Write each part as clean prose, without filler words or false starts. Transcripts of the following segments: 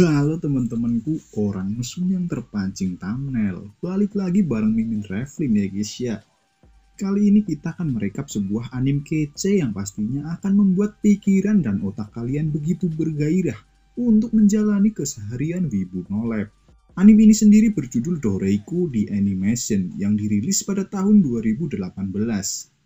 Halo teman-temanku, orang mesum yang terpancing thumbnail. Balik lagi bareng Mimin Revlin ya guys ya. Kali ini kita akan merekap sebuah anime kece yang pastinya akan membuat pikiran dan otak kalian begitu bergairah untuk menjalani keseharian wibu nolep. Anime ini sendiri berjudul Doreiku The Animation yang dirilis pada tahun 2018,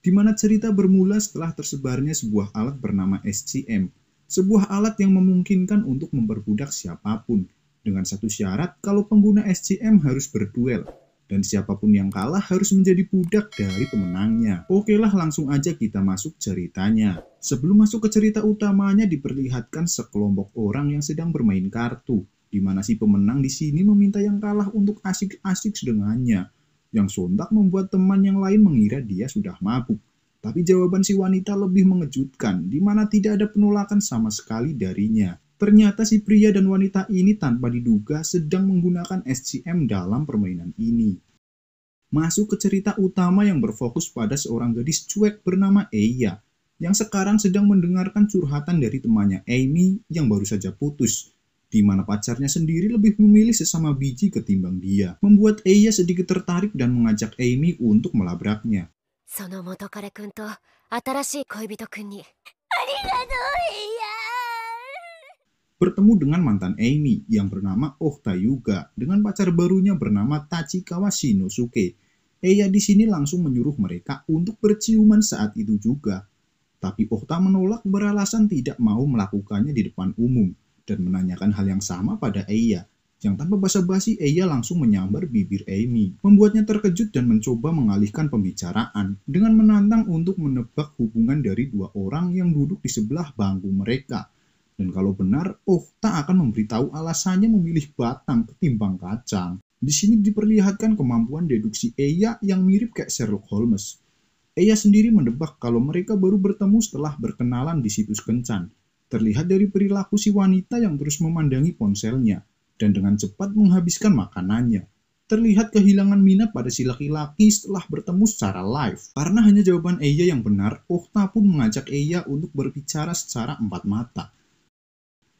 di mana cerita bermula setelah tersebarnya sebuah alat bernama SCM. Sebuah alat yang memungkinkan untuk memperbudak siapapun, dengan satu syarat kalau pengguna SCM harus berduel, dan siapapun yang kalah harus menjadi budak dari pemenangnya. Oke lah, langsung aja kita masuk ceritanya. Sebelum masuk ke cerita utamanya, diperlihatkan sekelompok orang yang sedang bermain kartu, di mana si pemenang di sini meminta yang kalah untuk asik-asik dengannya, yang sontak membuat teman yang lain mengira dia sudah mabuk. Tapi jawaban si wanita lebih mengejutkan, di mana tidak ada penolakan sama sekali darinya. Ternyata si pria dan wanita ini tanpa diduga sedang menggunakan SCM dalam permainan ini. Masuk ke cerita utama yang berfokus pada seorang gadis cuek bernama Eya, yang sekarang sedang mendengarkan curhatan dari temannya Amy yang baru saja putus, di mana pacarnya sendiri lebih memilih sesama biji ketimbang dia, membuat Eya sedikit tertarik dan mengajak Amy untuk melabraknya. その元彼くんと新しい恋人くんにありがとういや Bertemu dengan mantan Amy yang bernama Ohta Yuga dengan pacar barunya bernama Tachikawa Shinosuke. Eya di sini langsung menyuruh mereka untuk berciuman saat itu juga. Tapi Ohta menolak beralasan tidak mau melakukannya di depan umum dan menanyakan hal yang sama pada Eya. Yang tanpa basa-basi Eya langsung menyambar bibir Amy, membuatnya terkejut dan mencoba mengalihkan pembicaraan dengan menantang untuk menebak hubungan dari dua orang yang duduk di sebelah bangku mereka. Dan kalau benar, Ohta akan memberitahu alasannya memilih batang ketimbang kacang. Di sini diperlihatkan kemampuan deduksi Eya yang mirip kayak Sherlock Holmes. Eya sendiri mendebak kalau mereka baru bertemu setelah berkenalan di situs kencan. Terlihat dari perilaku si wanita yang terus memandangi ponselnya dan dengan cepat menghabiskan makanannya. Terlihat kehilangan minat pada si laki-laki setelah bertemu secara live. Karena hanya jawaban Eya yang benar, Ohta pun mengajak Eya untuk berbicara secara empat mata.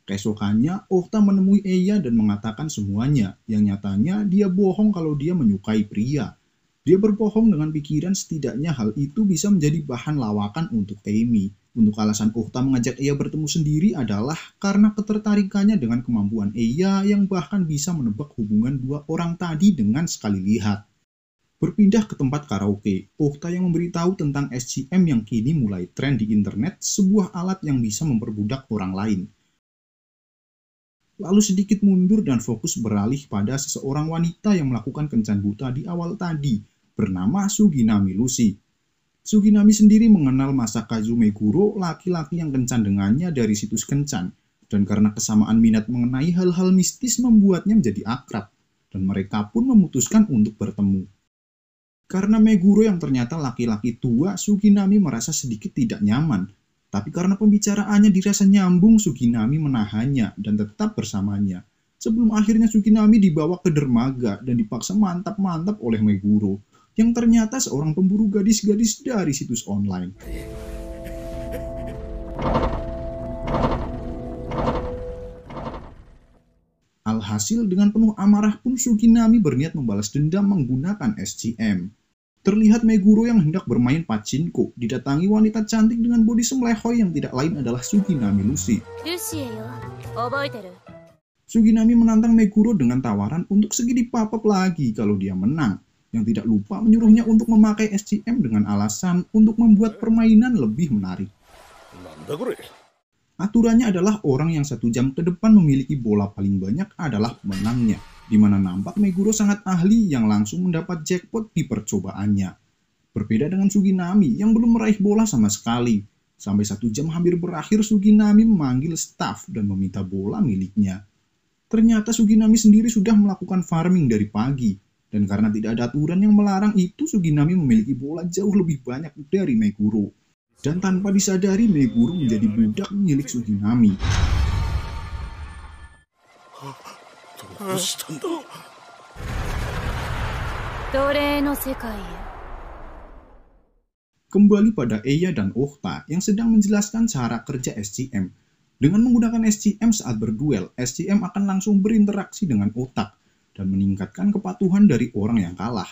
Keesokannya, Ohta menemui Eya dan mengatakan semuanya, yang nyatanya dia bohong kalau dia menyukai pria. Dia berbohong dengan pikiran setidaknya hal itu bisa menjadi bahan lawakan untuk Amy. Untuk alasan Ohta mengajak Eya bertemu sendiri adalah karena ketertarikannya dengan kemampuan Eya yang bahkan bisa menebak hubungan dua orang tadi dengan sekali lihat. Berpindah ke tempat karaoke, Ohta yang memberitahu tentang SCM yang kini mulai tren di internet, sebuah alat yang bisa memperbudak orang lain. Lalu sedikit mundur dan fokus beralih pada seseorang wanita yang melakukan kencan buta di awal tadi, bernama Suginami Lucy. Suginami sendiri mengenal Masakazu Meguro, laki-laki yang kencan dengannya dari situs kencan, dan karena kesamaan minat mengenai hal-hal mistis membuatnya menjadi akrab, dan mereka pun memutuskan untuk bertemu. Karena Meguro yang ternyata laki-laki tua, Suginami merasa sedikit tidak nyaman, tapi karena pembicaraannya dirasa nyambung, Suginami menahannya dan tetap bersamanya. Sebelum akhirnya Suginami dibawa ke dermaga dan dipaksa mantap-mantap oleh Meguro, yang ternyata seorang pemburu gadis-gadis dari situs online. Alhasil dengan penuh amarah pun Suginami berniat membalas dendam menggunakan SCM. Terlihat Meguro yang hendak bermain pachinko didatangi wanita cantik dengan bodi semlehoy yang tidak lain adalah Suginami Lucy. Suginami menantang Meguro dengan tawaran untuk segini papap lagi kalau dia menang, yang tidak lupa menyuruhnya untuk memakai SCM dengan alasan untuk membuat permainan lebih menarik. Aturannya adalah orang yang 1 jam ke depan memiliki bola paling banyak adalah pemenangnya, di mana nampak Meguro sangat ahli yang langsung mendapat jackpot di percobaannya. Berbeda dengan Suginami yang belum meraih bola sama sekali. Sampai 1 jam hampir berakhir, Suginami memanggil staf dan meminta bola miliknya. Ternyata Suginami sendiri sudah melakukan farming dari pagi. Dan karena tidak ada aturan yang melarang itu, Suginami memiliki bola jauh lebih banyak dari Meguro. Dan tanpa disadari, Meguro menjadi budak milik Suginami. Kembali pada Eya dan Ohta yang sedang menjelaskan cara kerja SCM. Dengan menggunakan SCM saat berduel, SCM akan langsung berinteraksi dengan otak dan meningkatkan kepatuhan dari orang yang kalah.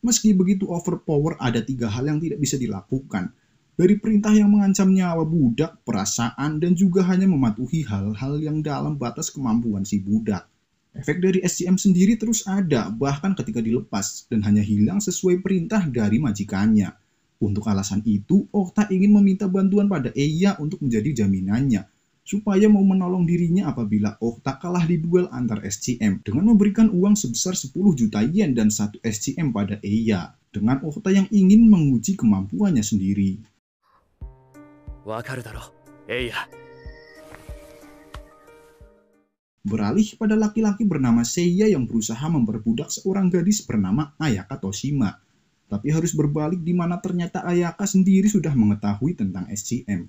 Meski begitu overpower, ada 3 hal yang tidak bisa dilakukan. Dari perintah yang mengancam nyawa budak, perasaan, dan juga hanya mematuhi hal-hal yang dalam batas kemampuan si budak. Efek dari SCM sendiri terus ada, bahkan ketika dilepas, dan hanya hilang sesuai perintah dari majikannya. Untuk alasan itu, Okta ingin meminta bantuan pada Eya untuk menjadi jaminannya, supaya mau menolong dirinya apabila Okta kalah di duel antar SCM dengan memberikan uang sebesar 10 juta yen dan 1 SCM pada Eya, dengan Okta yang ingin menguji kemampuannya sendiri. Beralih pada laki-laki bernama Seiya yang berusaha memperbudak seorang gadis bernama Ayaka Toshima. Tapi harus berbalik di mana ternyata Ayaka sendiri sudah mengetahui tentang SCM.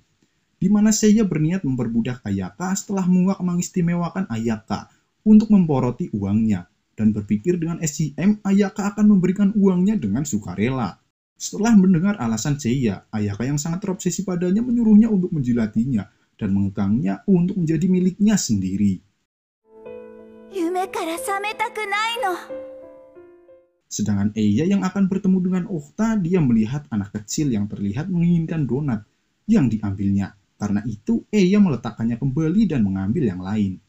Di mana Seiya berniat memperbudak Ayaka setelah muak mengistimewakan Ayaka untuk memporoti uangnya, dan berpikir dengan SCM Ayaka akan memberikan uangnya dengan sukarela. Setelah mendengar alasan Seiya, Ayaka yang sangat terobsesi padanya menyuruhnya untuk menjilatinya dan mengekangnya untuk menjadi miliknya sendiri. Sedangkan Eya yang akan bertemu dengan Okta, dia melihat anak kecil yang terlihat menginginkan donat yang diambilnya. Karena itu, Eya meletakkannya kembali dan mengambil yang lain.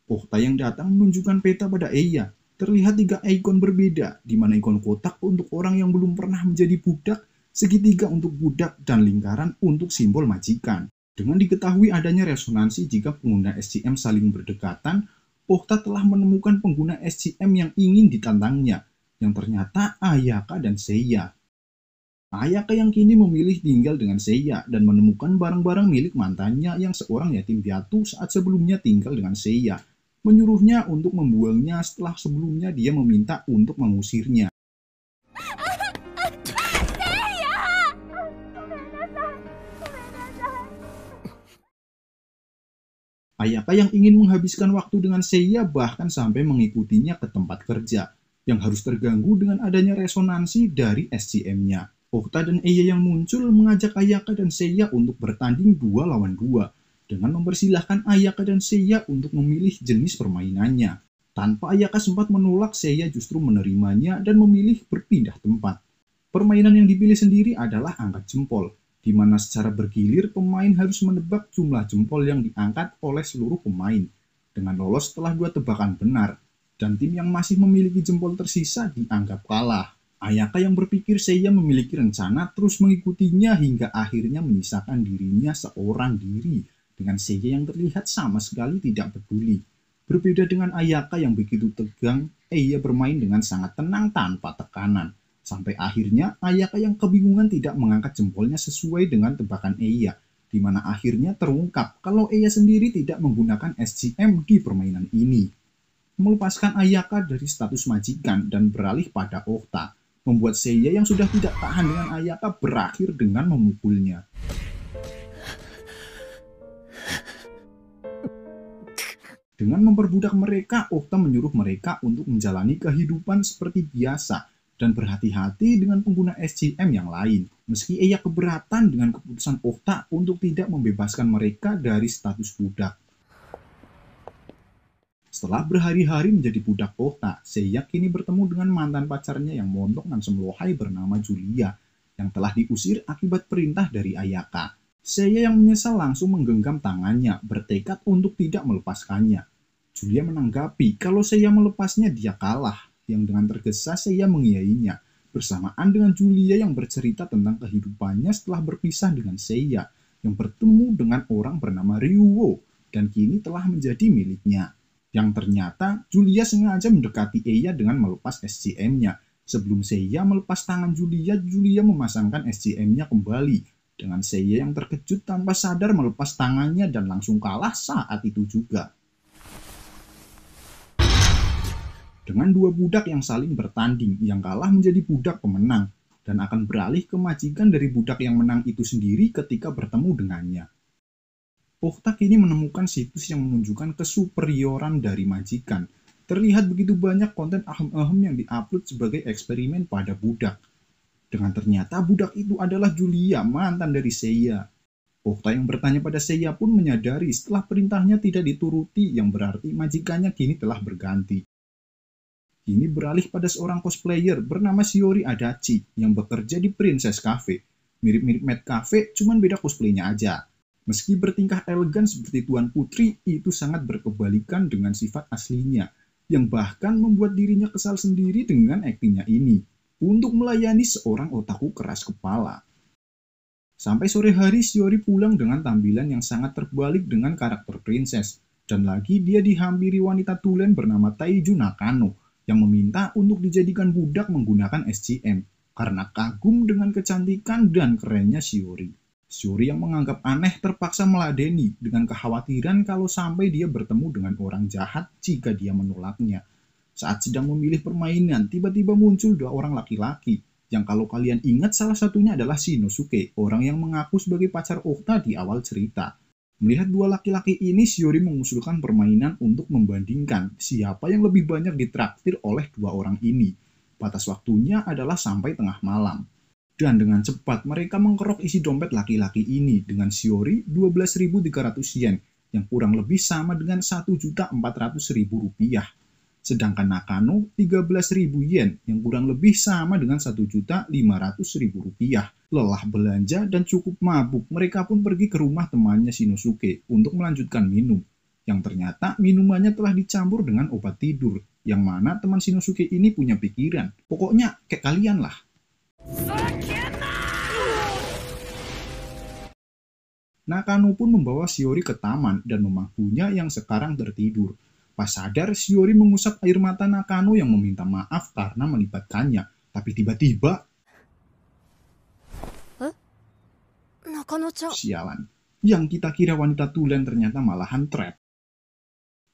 Okta yang datang menunjukkan peta pada Eya. Terlihat 3 ikon berbeda, di mana ikon kotak untuk orang yang belum pernah menjadi budak, segitiga untuk budak, dan lingkaran untuk simbol majikan. Dengan diketahui adanya resonansi jika pengguna SCM saling berdekatan, Okta telah menemukan pengguna SCM yang ingin ditantangnya, yang ternyata Ayaka dan Seiya. Ayaka yang kini memilih tinggal dengan Seiya dan menemukan barang-barang milik mantannya yang seorang yatim piatu saat sebelumnya tinggal dengan Seiya, menyuruhnya untuk membuangnya setelah sebelumnya dia meminta untuk mengusirnya. Ayaka yang ingin menghabiskan waktu dengan Seiya bahkan sampai mengikutinya ke tempat kerja, yang harus terganggu dengan adanya resonansi dari SCM-nya. Okta dan Eya yang muncul mengajak Ayaka dan Seiya untuk bertanding 2 lawan 2, dengan mempersilahkan Ayaka dan Seiya untuk memilih jenis permainannya. Tanpa Ayaka sempat menolak, Seiya justru menerimanya dan memilih berpindah tempat. Permainan yang dipilih sendiri adalah angkat jempol, di mana secara bergilir pemain harus menebak jumlah jempol yang diangkat oleh seluruh pemain, dengan lolos setelah 2 tebakan benar, dan tim yang masih memiliki jempol tersisa dianggap kalah. Ayaka yang berpikir Seiya memiliki rencana terus mengikutinya hingga akhirnya menyisakan dirinya seorang diri, dengan Seiya yang terlihat sama sekali tidak peduli. Berbeda dengan Ayaka yang begitu tegang, Eya bermain dengan sangat tenang tanpa tekanan. Sampai akhirnya Ayaka yang kebingungan tidak mengangkat jempolnya sesuai dengan tebakan Eya, di mana akhirnya terungkap kalau Eya sendiri tidak menggunakan SCM di permainan ini. Melepaskan Ayaka dari status majikan dan beralih pada Okta, membuat Seiya yang sudah tidak tahan dengan Ayaka berakhir dengan memukulnya. Dengan memperbudak mereka, Okta menyuruh mereka untuk menjalani kehidupan seperti biasa dan berhati-hati dengan pengguna SCM yang lain. Meski Eya keberatan dengan keputusan Okta untuk tidak membebaskan mereka dari status budak. Setelah berhari-hari menjadi budak Okta, Seiya kini bertemu dengan mantan pacarnya yang montok dan semlohai bernama Julia, yang telah diusir akibat perintah dari Ayaka. Seiya yang menyesal langsung menggenggam tangannya, bertekad untuk tidak melepaskannya. Julia menanggapi kalau Seiya melepasnya dia kalah, yang dengan tergesa Seiya mengiyainya, bersamaan dengan Julia yang bercerita tentang kehidupannya setelah berpisah dengan Seiya, yang bertemu dengan orang bernama Ryuo, dan kini telah menjadi miliknya. Yang ternyata Julia sengaja mendekati Eya dengan melepas SCM-nya. Sebelum Seiya melepas tangan Julia, Julia memasangkan SCM-nya kembali, dengan Seiya yang terkejut tanpa sadar melepas tangannya dan langsung kalah saat itu juga. Dengan 2 budak yang saling bertanding, yang kalah menjadi budak pemenang, dan akan beralih ke majikan dari budak yang menang itu sendiri ketika bertemu dengannya. Okta kini menemukan situs yang menunjukkan kesuperioran dari majikan. Terlihat begitu banyak konten ahem-ahem yang diupload sebagai eksperimen pada budak. Dengan ternyata budak itu adalah Julia, mantan dari Seiya. Okta yang bertanya pada Seiya pun menyadari setelah perintahnya tidak dituruti, yang berarti majikannya kini telah berganti. Kini beralih pada seorang cosplayer bernama Shiori Adachi yang bekerja di Princess Cafe. Mirip-mirip Mad Cafe, cuman beda cosplaynya aja. Meski bertingkah elegan seperti Tuan Putri, itu sangat berkebalikan dengan sifat aslinya, yang bahkan membuat dirinya kesal sendiri dengan aktingnya ini, untuk melayani seorang otaku keras kepala. Sampai sore hari, Shiori pulang dengan tampilan yang sangat terbalik dengan karakter princess, dan lagi dia dihampiri wanita tulen bernama Taiju Nakano, yang meminta untuk dijadikan budak menggunakan SCM, karena kagum dengan kecantikan dan kerennya Shiori. Shiori yang menganggap aneh terpaksa meladeni dengan kekhawatiran kalau sampai dia bertemu dengan orang jahat jika dia menolaknya. Saat sedang memilih permainan, tiba-tiba muncul dua orang laki-laki, yang kalau kalian ingat salah satunya adalah Shinosuke, orang yang mengaku sebagai pacar Okta di awal cerita. Melihat dua laki-laki ini, Shiori mengusulkan permainan untuk membandingkan siapa yang lebih banyak ditraktir oleh dua orang ini. Batas waktunya adalah sampai tengah malam. Dan dengan cepat mereka mengkerok isi dompet laki-laki ini dengan Shiori 12.300 yen, yang kurang lebih sama dengan 1.400.000 rupiah. Sedangkan Nakano 13.000 yen yang kurang lebih sama dengan 1.500.000 rupiah. Lelah belanja dan cukup mabuk, mereka pun pergi ke rumah temannya Shinosuke untuk melanjutkan minum. Yang ternyata minumannya telah dicampur dengan obat tidur, yang mana teman Shinosuke ini punya pikiran. Pokoknya kayak kalian lah. Nakano pun membawa Shiori ke taman dan memangkunya yang sekarang tertidur. Pas sadar, Shiori mengusap air mata Nakano yang meminta maaf karena melibatkannya. Tapi tiba-tiba... Sialan. Yang kita kira wanita tulen ternyata malahan trap.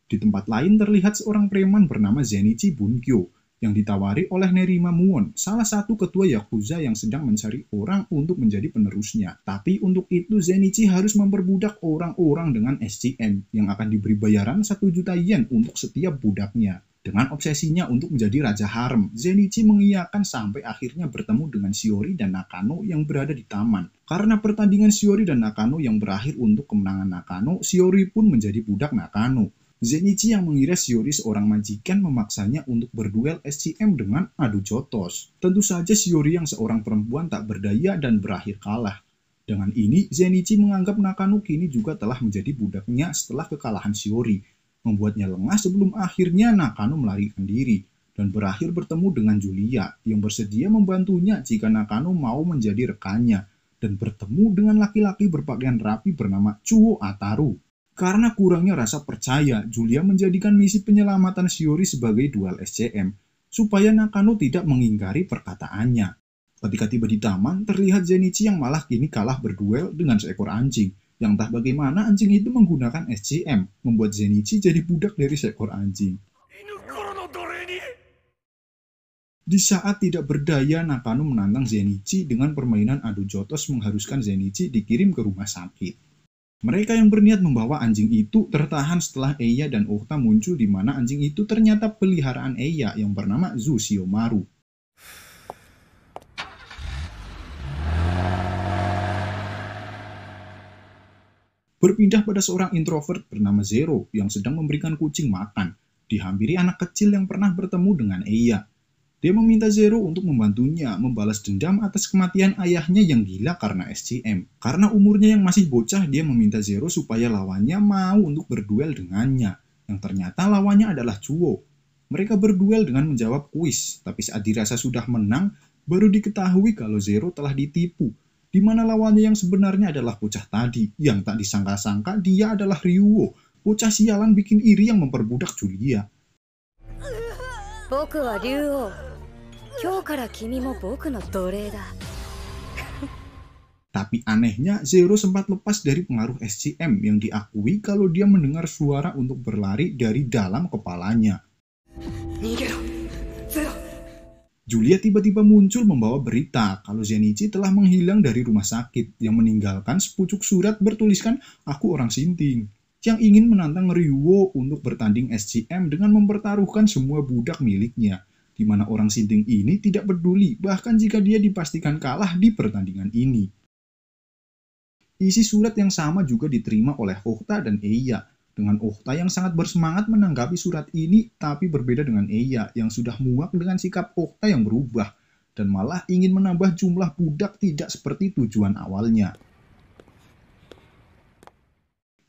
Di tempat lain terlihat seorang preman bernama Zenichi Bunkyo yang ditawari oleh Nerima Muon, salah satu ketua Yakuza yang sedang mencari orang untuk menjadi penerusnya. Tapi untuk itu Zenichi harus memperbudak orang-orang dengan SCM yang akan diberi bayaran 1 juta yen untuk setiap budaknya. Dengan obsesinya untuk menjadi raja harem, Zenichi mengiyakan sampai akhirnya bertemu dengan Shiori dan Nakano yang berada di taman. Karena pertandingan Shiori dan Nakano yang berakhir untuk kemenangan Nakano, Shiori pun menjadi budak Nakano. Zenichi yang mengira Shiori seorang majikan memaksanya untuk berduel SCM dengan adu jotos. Tentu saja Shiori yang seorang perempuan tak berdaya dan berakhir kalah. Dengan ini, Zenichi menganggap Nakano kini juga telah menjadi budaknya setelah kekalahan Shiori. Membuatnya lengah sebelum akhirnya Nakano melarikan diri dan berakhir bertemu dengan Julia yang bersedia membantunya jika Nakano mau menjadi rekannya dan bertemu dengan laki-laki berpakaian rapi bernama Chuo Ataru. Karena kurangnya rasa percaya, Julia menjadikan misi penyelamatan Shiori sebagai duel SCM, supaya Nakano tidak mengingkari perkataannya. Ketika tiba di taman, terlihat Zenichi yang malah kini kalah berduel dengan seekor anjing, yang entah bagaimana anjing itu menggunakan SCM, membuat Zenichi jadi budak dari seekor anjing. Di saat tidak berdaya, Nakano menantang Zenichi dengan permainan adu jotos mengharuskan Zenichi dikirim ke rumah sakit. Mereka yang berniat membawa anjing itu tertahan setelah Eya dan Okta muncul di mana anjing itu ternyata peliharaan Eya yang bernama Zushiomaru. Berpindah pada seorang introvert bernama Zero yang sedang memberikan kucing makan, dihampiri anak kecil yang pernah bertemu dengan Eya. Dia meminta Zero untuk membantunya membalas dendam atas kematian ayahnya yang gila karena SCM. Karena umurnya yang masih bocah, dia meminta Zero supaya lawannya mau untuk berduel dengannya. Yang ternyata lawannya adalah Chuo. Mereka berduel dengan menjawab kuis, tapi saat dirasa sudah menang, baru diketahui kalau Zero telah ditipu. Di mana lawannya yang sebenarnya adalah bocah tadi, yang tak disangka-sangka dia adalah Ryuo, bocah sialan bikin iri yang memperbudak Julia. Tapi anehnya, Zero sempat lepas dari pengaruh SCM yang diakui kalau dia mendengar suara untuk berlari dari dalam kepalanya. Julia tiba-tiba muncul membawa berita kalau Zenichi telah menghilang dari rumah sakit yang meninggalkan sepucuk surat bertuliskan "Aku orang Sinting", yang ingin menantang Ryuo untuk bertanding SCM dengan mempertaruhkan semua budak miliknya, di mana orang Sinting ini tidak peduli bahkan jika dia dipastikan kalah di pertandingan ini. Isi surat yang sama juga diterima oleh Ohta dan Eya, dengan Ohta yang sangat bersemangat menanggapi surat ini, tapi berbeda dengan Eya yang sudah muak dengan sikap Ohta yang berubah, dan malah ingin menambah jumlah budak tidak seperti tujuan awalnya.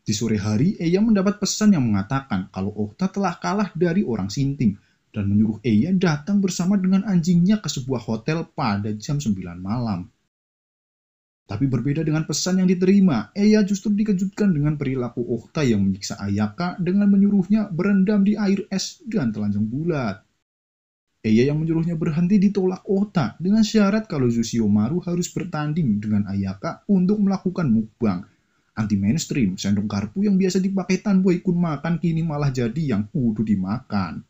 Di sore hari, Eya mendapat pesan yang mengatakan kalau Ohta telah kalah dari orang Sinting, dan menyuruh Eya datang bersama dengan anjingnya ke sebuah hotel pada jam 9 malam. Tapi berbeda dengan pesan yang diterima, Eya justru dikejutkan dengan perilaku Ohta yang menyiksa Ayaka dengan menyuruhnya berendam di air es dan telanjang bulat. Eya yang menyuruhnya berhenti ditolak Ohta dengan syarat kalau Zushiomaru harus bertanding dengan Ayaka untuk melakukan mukbang. Anti-mainstream, sendok garpu yang biasa dipakai tanpa ikut makan kini malah jadi yang kudu dimakan.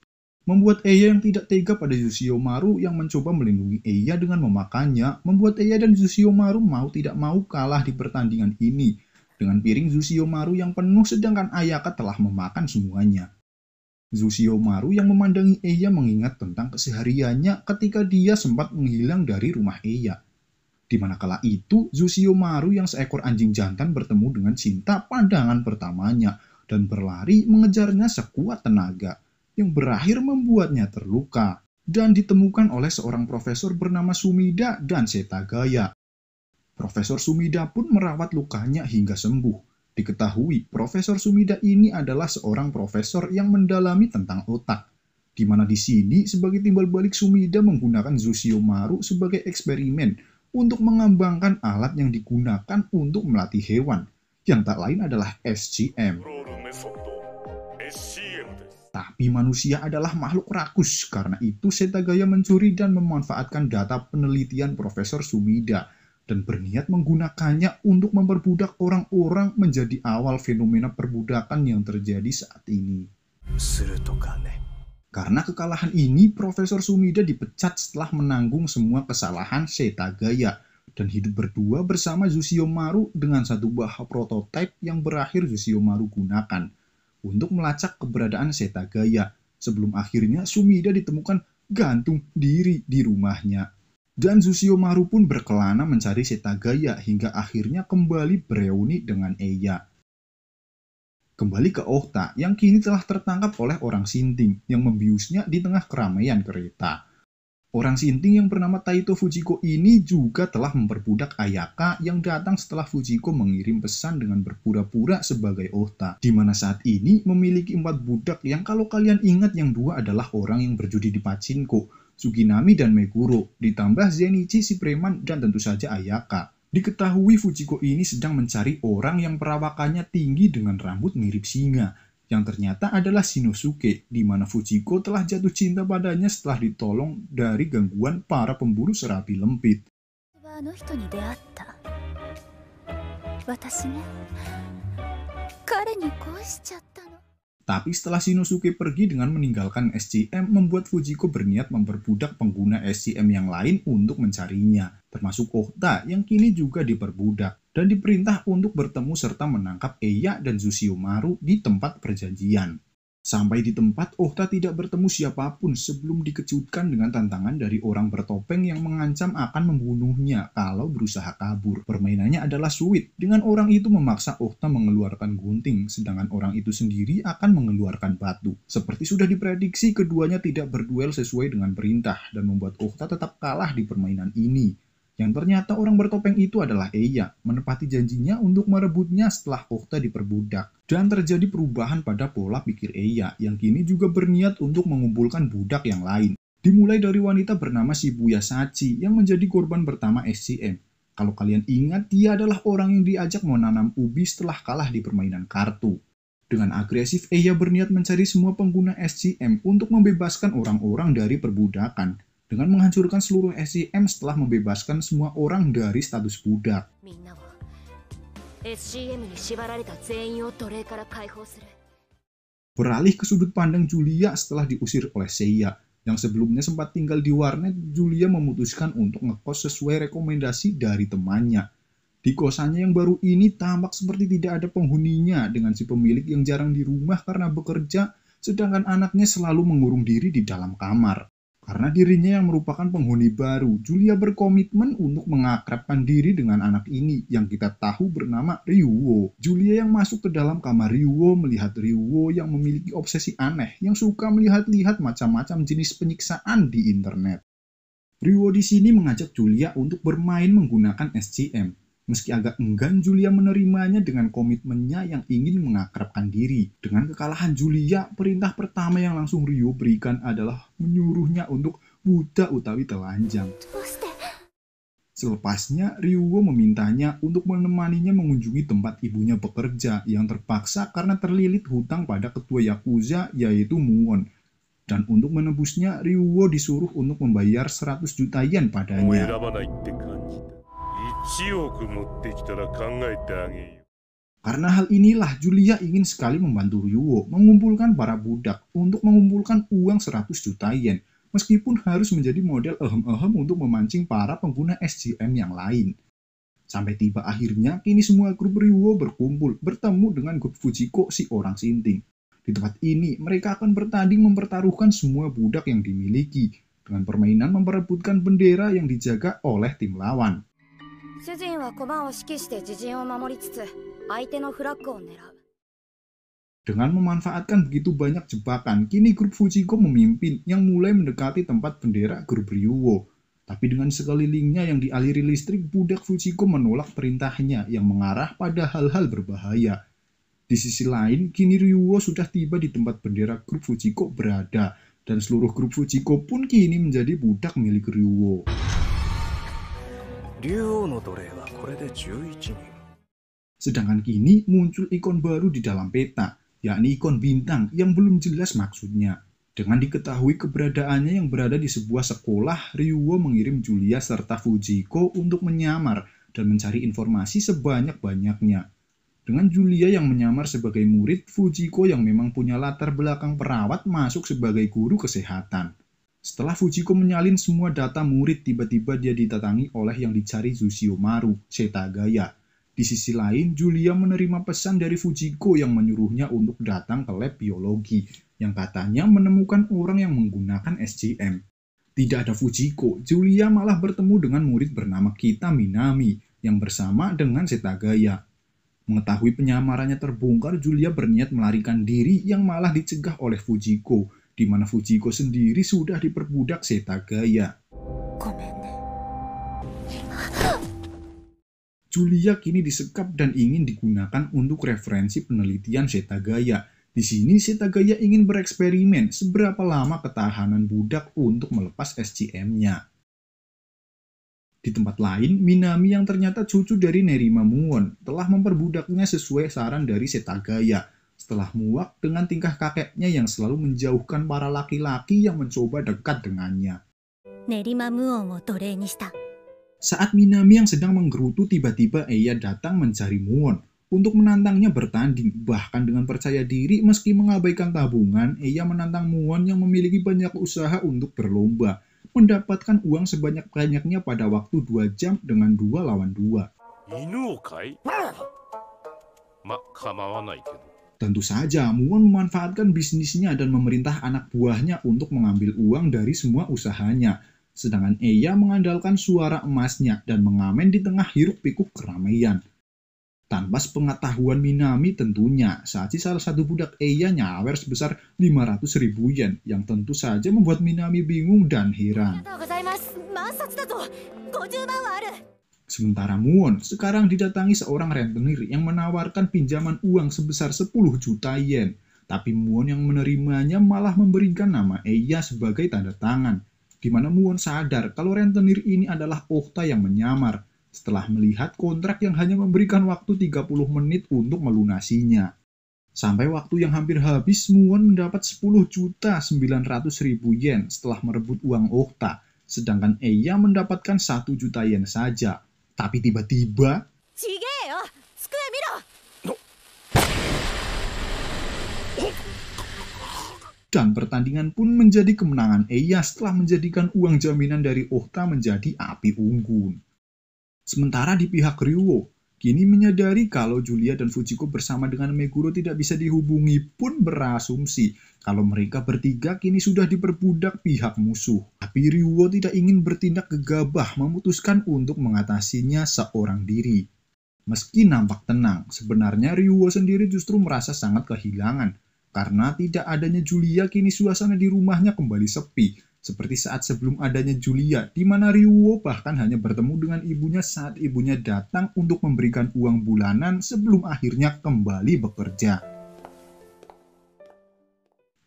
Membuat Eya yang tidak tega pada Zushiomaru yang mencoba melindungi Eya dengan memakannya, membuat Eya dan Zushiomaru mau tidak mau kalah di pertandingan ini, dengan piring Zushiomaru yang penuh sedangkan Ayaka telah memakan semuanya. Zushiomaru yang memandangi Eya mengingat tentang kesehariannya ketika dia sempat menghilang dari rumah Eya. Di mana kala itu, Zushiomaru yang seekor anjing jantan bertemu dengan cinta pandangan pertamanya dan berlari mengejarnya sekuat tenaga, yang berakhir membuatnya terluka dan ditemukan oleh seorang profesor bernama Sumida dan Setagaya. Profesor Sumida pun merawat lukanya hingga sembuh. Diketahui, Profesor Sumida ini adalah seorang profesor yang mendalami tentang otak, di mana di sini sebagai timbal balik Sumida menggunakan Zushiomaru sebagai eksperimen untuk mengembangkan alat yang digunakan untuk melatih hewan, yang tak lain adalah SCM. Tapi manusia adalah makhluk rakus, karena itu Setagaya mencuri dan memanfaatkan data penelitian Profesor Sumida dan berniat menggunakannya untuk memperbudak orang-orang menjadi awal fenomena perbudakan yang terjadi saat ini. Karena kekalahan ini, Profesor Sumida dipecat setelah menanggung semua kesalahan Setagaya dan hidup berdua bersama Zushiomaru dengan satu buah prototipe yang berakhir Zushiomaru gunakan untuk melacak keberadaan Setagaya, sebelum akhirnya Sumida ditemukan gantung diri di rumahnya. Dan Zushiomaru pun berkelana mencari Setagaya hingga akhirnya kembali bereuni dengan Eya. Kembali ke Ohta yang kini telah tertangkap oleh orang Sinting yang membiusnya di tengah keramaian kereta. Orang Sinting yang bernama Taito Fujiko ini juga telah memperbudak Ayaka yang datang setelah Fujiko mengirim pesan dengan berpura-pura sebagai Ohta, di mana saat ini memiliki 4 budak yang kalau kalian ingat yang 2 adalah orang yang berjudi di pachinko, Suginami dan Meguro, ditambah Zenichi si preman dan tentu saja Ayaka. Diketahui Fujiko ini sedang mencari orang yang perawakannya tinggi dengan rambut mirip singa, yang ternyata adalah Shinosuke, di mana Fujiko telah jatuh cinta padanya setelah ditolong dari gangguan para pemburu serapi lempit. Tapi setelah Shinosuke pergi dengan meninggalkan SCM, membuat Fujiko berniat memperbudak pengguna SCM yang lain untuk mencarinya, termasuk Ohta yang kini juga diperbudak, dan diperintah untuk bertemu serta menangkap Eya dan Zushiomaru di tempat perjanjian. Sampai di tempat, Ohta tidak bertemu siapapun sebelum dikejutkan dengan tantangan dari orang bertopeng yang mengancam akan membunuhnya kalau berusaha kabur. Permainannya adalah suit, dengan orang itu memaksa Ohta mengeluarkan gunting, sedangkan orang itu sendiri akan mengeluarkan batu. Seperti sudah diprediksi, keduanya tidak berduel sesuai dengan perintah, dan membuat Ohta tetap kalah di permainan ini. Yang ternyata orang bertopeng itu adalah Eya, menepati janjinya untuk merebutnya setelah Ohta diperbudak. Dan terjadi perubahan pada pola pikir Eya, yang kini juga berniat untuk mengumpulkan budak yang lain. Dimulai dari wanita bernama Shibuya Sachi, yang menjadi korban pertama SCM. Kalau kalian ingat, dia adalah orang yang diajak menanam ubi setelah kalah di permainan kartu. Dengan agresif, Eya berniat mencari semua pengguna SCM untuk membebaskan orang-orang dari perbudakan, dengan menghancurkan seluruh SCM setelah membebaskan semua orang dari status budak. Beralih ke sudut pandang Julia setelah diusir oleh Seiya, yang sebelumnya sempat tinggal di warnet, Julia memutuskan untuk ngekos sesuai rekomendasi dari temannya. Di kosannya yang baru ini tampak seperti tidak ada penghuninya, dengan si pemilik yang jarang di rumah karena bekerja, sedangkan anaknya selalu mengurung diri di dalam kamar. Karena dirinya yang merupakan penghuni baru, Julia berkomitmen untuk mengakrabkan diri dengan anak ini yang kita tahu bernama Ryuo. Julia yang masuk ke dalam kamar Ryuo melihat Ryuo yang memiliki obsesi aneh yang suka melihat-lihat macam-macam jenis penyiksaan di internet. Ryuo di sini mengajak Julia untuk bermain menggunakan SCM. Meski agak enggan, Julia menerimanya dengan komitmennya yang ingin mengakrabkan diri. Dengan kekalahan Julia, perintah pertama yang langsung Ryuo berikan adalah menyuruhnya untuk buta utawi telanjang. Selepasnya, Ryuo memintanya untuk menemaninya mengunjungi tempat ibunya bekerja yang terpaksa karena terlilit hutang pada ketua Yakuza yaitu Muon. Dan untuk menebusnya, Ryuo disuruh untuk membayar 100 juta yen padanya. Karena hal inilah Julia ingin sekali membantu Ryuo mengumpulkan para budak untuk mengumpulkan uang 100 juta yen, meskipun harus menjadi model ehem-ehem untuk memancing para pengguna SCM yang lain. Sampai tiba akhirnya, kini semua grup Ryuo berkumpul bertemu dengan grup Fujiko si orang sinting. Di tempat ini, mereka akan bertanding mempertaruhkan semua budak yang dimiliki, dengan permainan memperebutkan bendera yang dijaga oleh tim lawan. Dengan memanfaatkan begitu banyak jebakan, kini grup Fujiko memimpin yang mulai mendekati tempat bendera grup Ryuo. Tapi dengan sekelilingnya yang dialiri listrik, budak Fujiko menolak perintahnya yang mengarah pada hal-hal berbahaya. Di sisi lain, kini Ryuo sudah tiba di tempat bendera grup Fujiko berada, dan seluruh grup Fujiko pun kini menjadi budak milik Ryuo. Sedangkan kini muncul ikon baru di dalam peta, yakni ikon bintang yang belum jelas maksudnya. Dengan diketahui keberadaannya yang berada di sebuah sekolah, Ryuo mengirim Julia serta Fujiko untuk menyamar dan mencari informasi sebanyak-banyaknya. Dengan Julia yang menyamar sebagai murid, Fujiko yang memang punya latar belakang perawat masuk sebagai guru kesehatan. Setelah Fujiko menyalin semua data murid, tiba-tiba dia didatangi oleh yang dicari Zushiomaru, Setagaya. Di sisi lain, Julia menerima pesan dari Fujiko yang menyuruhnya untuk datang ke lab biologi, yang katanya menemukan orang yang menggunakan SCM. Tidak ada Fujiko, Julia malah bertemu dengan murid bernama Kita Minami, yang bersama dengan Setagaya. Mengetahui penyamarannya terbongkar, Julia berniat melarikan diri yang malah dicegah oleh Fujiko, di mana Fujiko sendiri sudah diperbudak Setagaya. Julia kini disekap dan ingin digunakan untuk referensi penelitian Setagaya. Di sini Setagaya ingin bereksperimen seberapa lama ketahanan budak untuk melepas SCM-nya. Di tempat lain, Minami yang ternyata cucu dari Nerima Muon telah memperbudaknya sesuai saran dari Setagaya. Setelah muak dengan tingkah kakeknya yang selalu menjauhkan para laki-laki yang mencoba dekat dengannya. Saat Minami yang sedang menggerutu, tiba-tiba Eya datang mencari Muon untuk menantangnya bertanding. Bahkan dengan percaya diri meski mengabaikan tabungan, Eya menantang Muon yang memiliki banyak usaha untuk berlomba, mendapatkan uang sebanyak-banyaknya pada waktu 2 jam dengan 2 lawan 2. Tentu saja, Muon memanfaatkan bisnisnya dan memerintah anak buahnya untuk mengambil uang dari semua usahanya. Sedangkan Eya mengandalkan suara emasnya dan mengamen di tengah hiruk-pikuk keramaian. Tanpa sepengetahuan Minami tentunya, saat salah satu budak Eya nyawer sebesar 500.000 yen, yang tentu saja membuat Minami bingung dan heran. Sementara Muon sekarang didatangi seorang rentenir yang menawarkan pinjaman uang sebesar 10 juta yen. Tapi Muon yang menerimanya malah memberikan nama Eya sebagai tanda tangan, di mana Muon sadar kalau rentenir ini adalah Ohta yang menyamar, setelah melihat kontrak yang hanya memberikan waktu 30 menit untuk melunasinya. Sampai waktu yang hampir habis, Muon mendapat 10.900.000 yen setelah merebut uang Ohta, sedangkan Eya mendapatkan 1 juta yen saja. Tapi tiba-tiba... Dan pertandingan pun menjadi kemenangan Eya setelah menjadikan uang jaminan dari Ohta menjadi api unggun. Sementara di pihak Ryuo, Kini menyadari kalau Julia dan Fujiko bersama dengan Meguro tidak bisa dihubungi pun berasumsi kalau mereka bertiga kini sudah diperbudak pihak musuh. Tapi Ryuo tidak ingin bertindak gegabah, memutuskan untuk mengatasinya seorang diri. Meski nampak tenang, sebenarnya Ryuo sendiri justru merasa sangat kehilangan. Karena tidak adanya Julia, kini suasana di rumahnya kembali sepi. Seperti saat sebelum adanya Julia, di mana Ryuo bahkan hanya bertemu dengan ibunya saat ibunya datang untuk memberikan uang bulanan sebelum akhirnya kembali bekerja.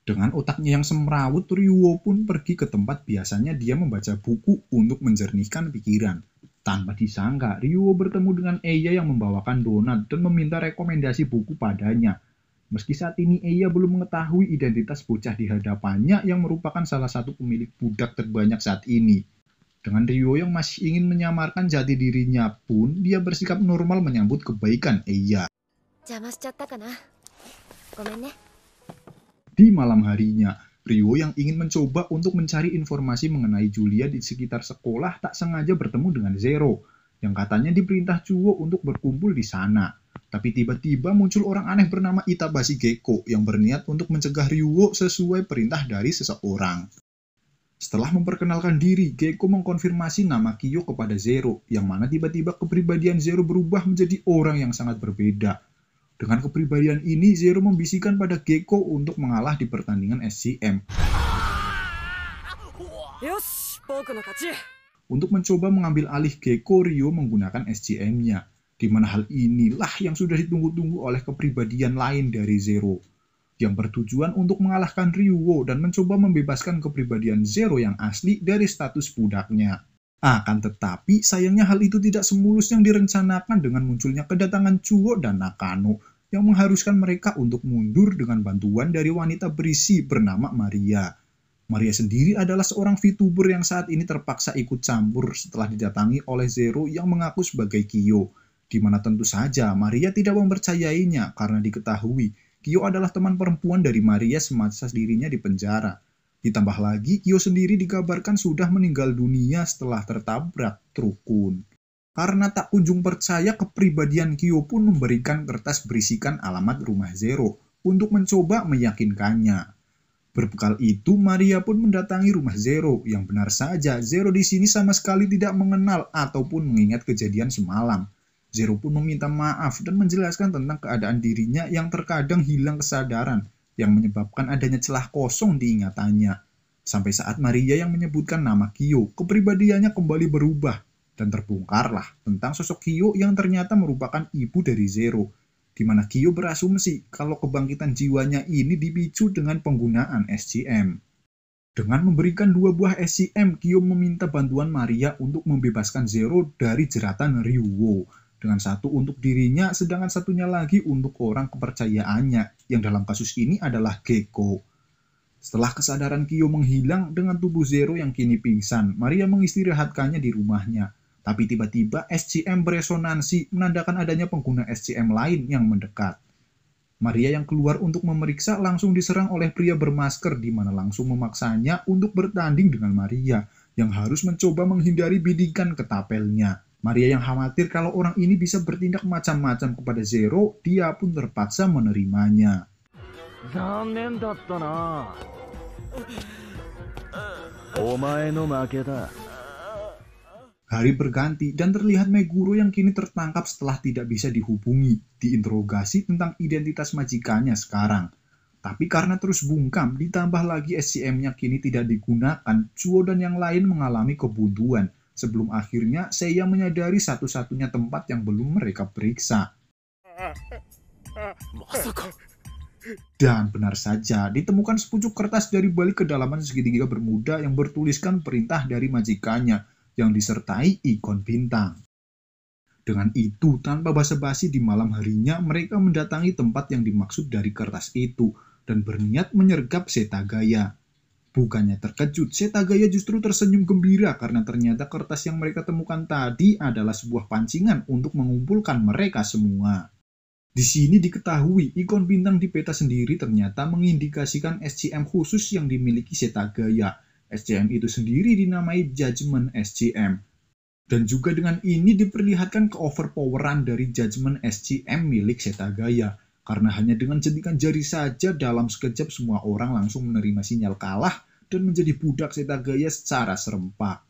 Dengan otaknya yang semrawut, Ryuo pun pergi ke tempat biasanya dia membaca buku untuk menjernihkan pikiran. Tanpa disangka, Ryuo bertemu dengan Eya yang membawakan donat dan meminta rekomendasi buku padanya. Meski saat ini Eya belum mengetahui identitas bocah di hadapannya yang merupakan salah satu pemilik budak terbanyak saat ini. Dengan Ryuo yang masih ingin menyamarkan jati dirinya pun, dia bersikap normal menyambut kebaikan Eya. Di malam harinya, Ryuo yang ingin mencoba untuk mencari informasi mengenai Julia di sekitar sekolah tak sengaja bertemu dengan Zero, yang katanya diperintah Chuo untuk berkumpul di sana. Tapi tiba-tiba muncul orang aneh bernama Itabashi Gecko yang berniat untuk mencegah Ryuo sesuai perintah dari seseorang. Setelah memperkenalkan diri, Gecko mengkonfirmasi nama Kyo kepada Zero, yang mana tiba-tiba kepribadian Zero berubah menjadi orang yang sangat berbeda. Dengan kepribadian ini, Zero membisikkan pada Gecko untuk mengalah di pertandingan SCM. Untuk mencoba mengambil alih Gecko, Ryo menggunakan SCM-nya. Di mana hal inilah yang sudah ditunggu-tunggu oleh kepribadian lain dari Zero, yang bertujuan untuk mengalahkan Ryuo dan mencoba membebaskan kepribadian Zero yang asli dari status budaknya. Akan tetapi, sayangnya hal itu tidak semulus yang direncanakan dengan munculnya kedatangan Chuo dan Nakano, yang mengharuskan mereka untuk mundur dengan bantuan dari wanita berisi bernama Maria. Maria sendiri adalah seorang VTuber yang saat ini terpaksa ikut campur setelah didatangi oleh Zero yang mengaku sebagai Kyo. Di mana tentu saja Maria tidak mempercayainya karena diketahui Kyo adalah teman perempuan dari Maria semasa dirinya di penjara. Ditambah lagi, Kyo sendiri dikabarkan sudah meninggal dunia setelah tertabrak trukun. Karena tak kunjung percaya, kepribadian Kyo pun memberikan kertas berisikan alamat rumah Zero untuk mencoba meyakinkannya. Berbekal itu, Maria pun mendatangi rumah Zero, yang benar saja Zero di sini sama sekali tidak mengenal ataupun mengingat kejadian semalam. Zero pun meminta maaf dan menjelaskan tentang keadaan dirinya yang terkadang hilang kesadaran, yang menyebabkan adanya celah kosong di ingatannya. Sampai saat Maria yang menyebutkan nama Kyo, kepribadiannya kembali berubah, dan terbongkarlah tentang sosok Kyo yang ternyata merupakan ibu dari Zero, di mana Kyo berasumsi kalau kebangkitan jiwanya ini dipicu dengan penggunaan SCM. Dengan memberikan 2 buah SCM, Kyo meminta bantuan Maria untuk membebaskan Zero dari jeratan Ryuo. Dengan satu untuk dirinya, sedangkan satunya lagi untuk orang kepercayaannya, yang dalam kasus ini adalah Gecko. Setelah kesadaran Kyo menghilang dengan tubuh Zero yang kini pingsan, Maria mengistirahatkannya di rumahnya. Tapi tiba-tiba SCM beresonansi menandakan adanya pengguna SCM lain yang mendekat. Maria yang keluar untuk memeriksa langsung diserang oleh pria bermasker di mana langsung memaksanya untuk bertanding dengan Maria, yang harus mencoba menghindari bidikan ketapelnya. Maria yang khawatir kalau orang ini bisa bertindak macam-macam kepada Zero, dia pun terpaksa menerimanya. Hari berganti dan terlihat Meguro yang kini tertangkap setelah tidak bisa dihubungi, diinterogasi tentang identitas majikannya sekarang. Tapi karena terus bungkam, ditambah lagi SCM-nya kini tidak digunakan, Chuo dan yang lain mengalami kebuntuan. Sebelum akhirnya Seiya menyadari satu-satunya tempat yang belum mereka periksa. Dan benar saja, ditemukan sepucuk kertas dari balik kedalaman segitiga bermuda yang bertuliskan perintah dari majikannya yang disertai ikon bintang. Dengan itu, tanpa basa-basi di malam harinya, mereka mendatangi tempat yang dimaksud dari kertas itu dan berniat menyergap Setagaya. Bukannya terkejut, Setagaya justru tersenyum gembira karena ternyata kertas yang mereka temukan tadi adalah sebuah pancingan untuk mengumpulkan mereka semua. Di sini diketahui ikon bintang di peta sendiri ternyata mengindikasikan SCM khusus yang dimiliki Setagaya. SCM itu sendiri dinamai Judgment SCM. Dan juga dengan ini diperlihatkan keoverpoweran dari Judgment SCM milik Setagaya. Karena hanya dengan jentikan jari saja dalam sekejap semua orang langsung menerima sinyal kalah dan menjadi budak Setagaya secara serempak.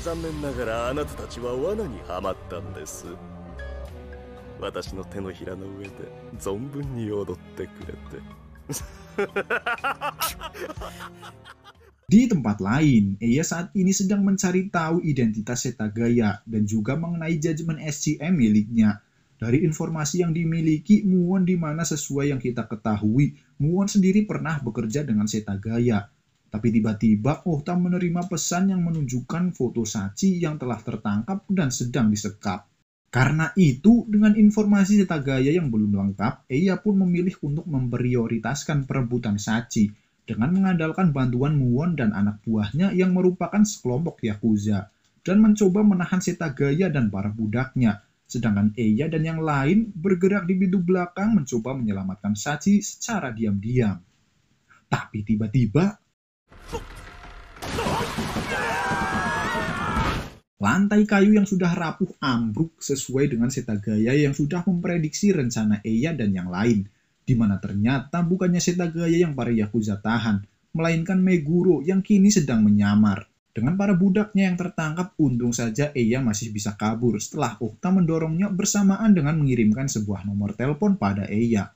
残念ながらあなたたちは罠にはまったんです。私の手のひらの上で存分に踊ってくれて。Di tempat lain, Eya saat ini sedang mencari tahu identitas Setagaya dan juga mengenai Judgment SCM miliknya. Dari informasi yang dimiliki Muon di mana sesuai yang kita ketahui, Muon sendiri pernah bekerja dengan Setagaya. Tapi tiba-tiba Ohta menerima pesan yang menunjukkan foto Sachi yang telah tertangkap dan sedang disekap. Karena itu, dengan informasi Setagaya yang belum lengkap, Eya pun memilih untuk memprioritaskan perebutan Sachi dengan mengandalkan bantuan Muon dan anak buahnya yang merupakan sekelompok Yakuza dan mencoba menahan Setagaya dan para budaknya. Sedangkan Eya dan yang lain bergerak di pintu belakang mencoba menyelamatkan Sachi secara diam-diam. Tapi tiba-tiba lantai kayu yang sudah rapuh ambruk sesuai dengan Setagaya yang sudah memprediksi rencana Eya dan yang lain. Di mana ternyata bukannya Setagaya yang para Yakuza tahan, melainkan Meguro yang kini sedang menyamar. Dengan para budaknya yang tertangkap, untung saja Eya masih bisa kabur setelah Ohta mendorongnya bersamaan dengan mengirimkan sebuah nomor telepon pada Eya.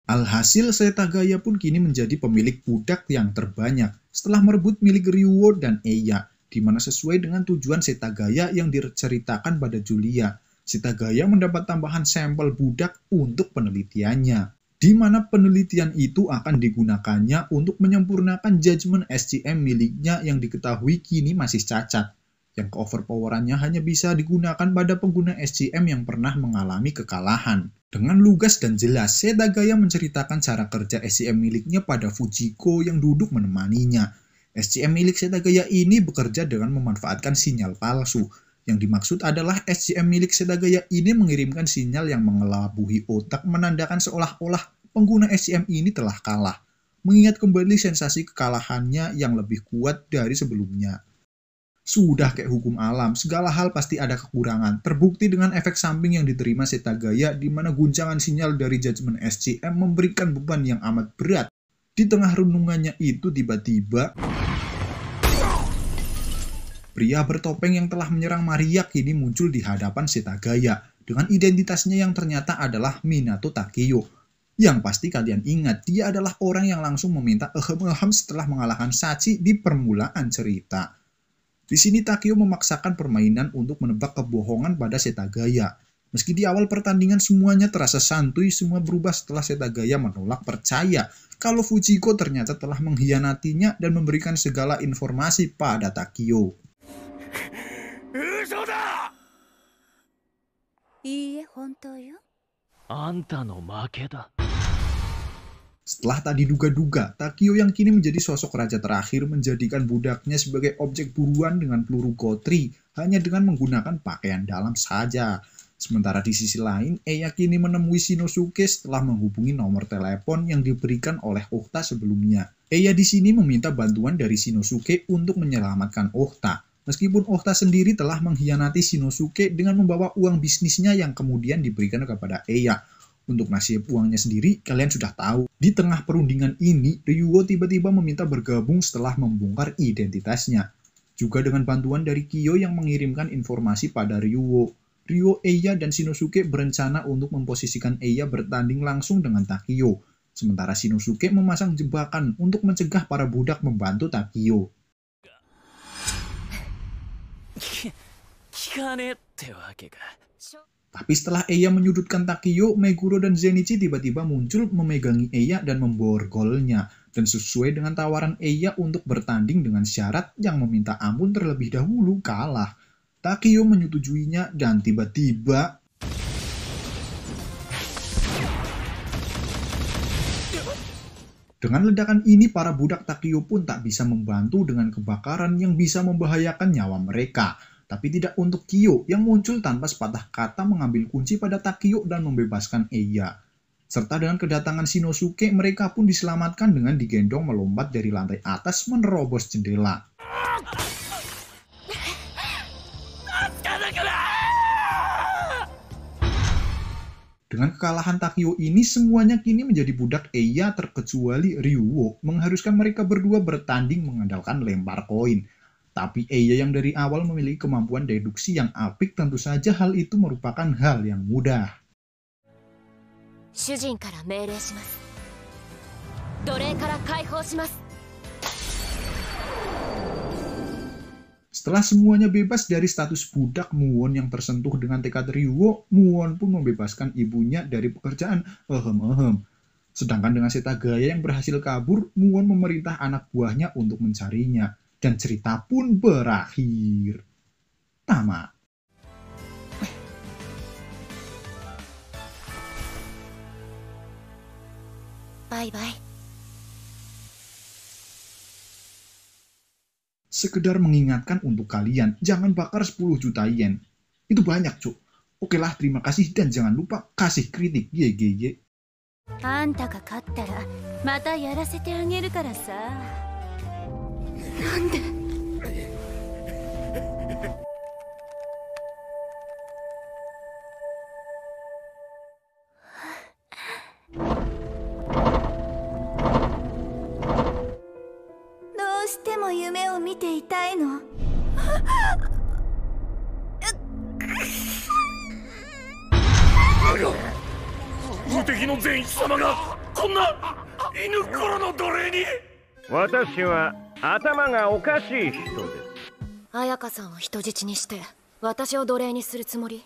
Alhasil Setagaya pun kini menjadi pemilik budak yang terbanyak setelah merebut milik Ryuo dan Eya, di mana sesuai dengan tujuan Setagaya yang diceritakan pada Julia. Setagaya mendapat tambahan sampel budak untuk penelitiannya, di mana penelitian itu akan digunakannya untuk menyempurnakan Judgment SCM miliknya yang diketahui kini masih cacat, yang keoverpowerannya hanya bisa digunakan pada pengguna SCM yang pernah mengalami kekalahan. Dengan lugas dan jelas, Setagaya menceritakan cara kerja SCM miliknya pada Fujiko yang duduk menemaninya. SCM milik Setagaya ini bekerja dengan memanfaatkan sinyal palsu. Yang dimaksud adalah SCM milik Setagaya ini mengirimkan sinyal yang mengelabuhi otak menandakan seolah-olah pengguna SCM ini telah kalah, mengingat kembali sensasi kekalahannya yang lebih kuat dari sebelumnya. Sudah kayak hukum alam, segala hal pasti ada kekurangan. Terbukti dengan efek samping yang diterima Setagaya di mana guncangan sinyal dari Judgment SCM memberikan beban yang amat berat. Di tengah renungannya itu tiba-tiba pria bertopeng yang telah menyerang Maria kini muncul di hadapan Setagaya dengan identitasnya yang ternyata adalah Minato Takeo. Yang pasti kalian ingat, dia adalah orang yang langsung meminta ehem-ehem setelah mengalahkan Sachi di permulaan cerita. Di sini Takeo memaksakan permainan untuk menebak kebohongan pada Setagaya. Meski di awal pertandingan semuanya terasa santuy, semua berubah setelah Setagaya menolak percaya kalau Fujiko ternyata telah mengkhianatinya dan memberikan segala informasi pada Takeo. 嘘だ。いいえ本当よ。あんたの負けだ。 Setelah tak diduga-duga, Takeo yang kini menjadi sosok raja terakhir menjadikan budaknya sebagai objek buruan dengan peluru gotri hanya dengan menggunakan pakaian dalam saja. Sementara di sisi lain, Eya kini menemui Shinosuke setelah menghubungi nomor telepon yang diberikan oleh Ohta sebelumnya. Eya di sini meminta bantuan dari Shinosuke untuk menyelamatkan Ohta. Meskipun Ohta sendiri telah mengkhianati Shinosuke dengan membawa uang bisnisnya yang kemudian diberikan kepada Eya. Untuk nasib uangnya sendiri, kalian sudah tahu. Di tengah perundingan ini, Ryuo tiba-tiba meminta bergabung setelah membongkar identitasnya. Juga dengan bantuan dari Kyo yang mengirimkan informasi pada Ryuo. Ryuo, Eya, dan Shinosuke berencana untuk memposisikan Eya bertanding langsung dengan Takeo. Sementara Shinosuke memasang jebakan untuk mencegah para budak membantu Takeo. 聞かねえってわけか。 Tapi setelah Eya menyudutkan Takeo, Meguro dan Zenichi tiba-tiba muncul memegangi Eya dan memborgolnya. Dan sesuai dengan tawaran Eya untuk bertanding dengan syarat yang meminta ampun terlebih dahulu kalah. Takeo menyetujuinya dan tiba-tiba dengan ledakan ini para budak Takeo pun tak bisa membantu dengan kebakaran yang bisa membahayakan nyawa mereka. Tapi tidak untuk Kyo yang muncul tanpa sepatah kata mengambil kunci pada Takeo dan membebaskan Eya. Serta dengan kedatangan Shinosuke, mereka pun diselamatkan dengan digendong melompat dari lantai atas menerobos jendela. Dengan kekalahan Takio ini, semuanya kini menjadi budak Eiya terkecuali Ryuo, mengharuskan mereka berdua bertanding mengandalkan lempar koin. Tapi Eiya yang dari awal memiliki kemampuan deduksi yang apik, tentu saja hal itu merupakan hal yang mudah. 主人から命令します。奴隷から解放します。 Setelah semuanya bebas dari status budak, Muon yang tersentuh dengan tekad Ryuo, Muon pun membebaskan ibunya dari pekerjaan Sedangkan dengan Setagaya yang berhasil kabur, Muon memerintah anak buahnya untuk mencarinya. Dan cerita pun berakhir. Tamat. Bye-bye. Sekedar mengingatkan untuk kalian, jangan bakar 10 juta yen. Itu banyak, Cuk. Oke lah, terima kasih dan jangan lupa kasih kritik. YGY. あんたが勝ったらまたやらせてあげるからさ。なんで？どうしても夢を見ていたいの。無敵の善一様がこんな犬頃の奴隷に。私は頭がおかしい人です。彩香さんを人質にして私を奴隷にするつもり？